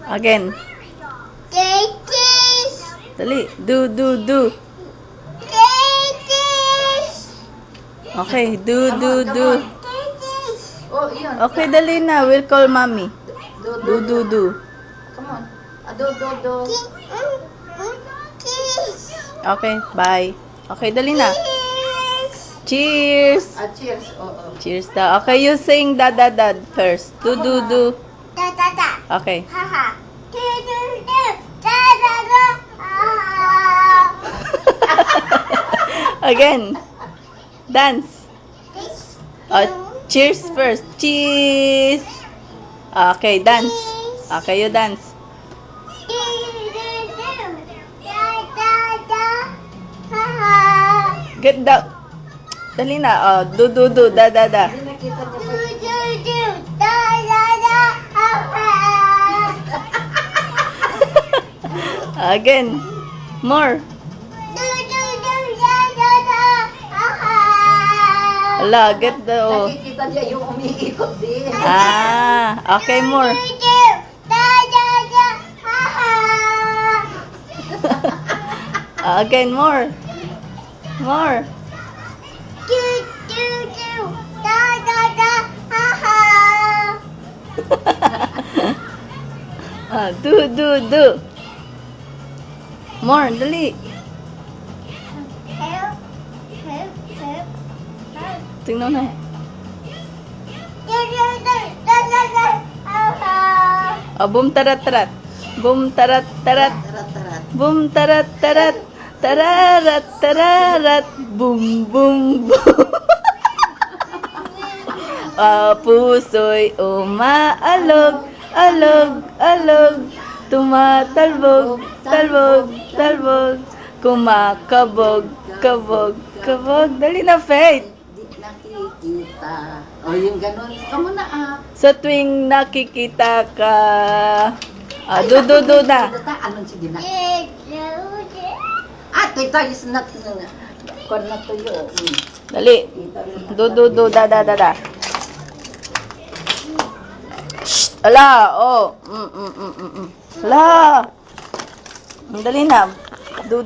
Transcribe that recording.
Again. Dali. Do, do, do. Okay. Do, do, do. Oh, yun. Okay, dali na. We'll call mommy. Do, do, do. Come on. Do. Okay, bye. Okay, dali na. Cheers. Cheers. Oo. Cheers daw. Okay, you sing da da da first. Do, do, do. Okay. Again. Dance. Cheers first. Cheers. Okay, dance. Okay, you dance. Get down. Dali na. Do, do, do. Da, da, da. Hindi nakita niyo pa. Again. More. Ala, get the... Nakikita niya yung umiikot din. Okay, more. Again, more. More. Do. More, dali. Tingnan na. Boom tarat tarat. Boom tarat tarat. Tarat. Boom tarat tarat. Tararat tararat. Boom boom boom. Puso'y umaalog, alog. Tumatalbog, talbog. Kumakabog, kabog. Dali na, Faith. Di nakikita. O, yung ganun. Kamu na Sa tuwing nakikita ka, do na. Anong sige na? Tita is not kon na tuyo. Dali. Do, da. Shh, ala, oh. Ala. Dali na. Do.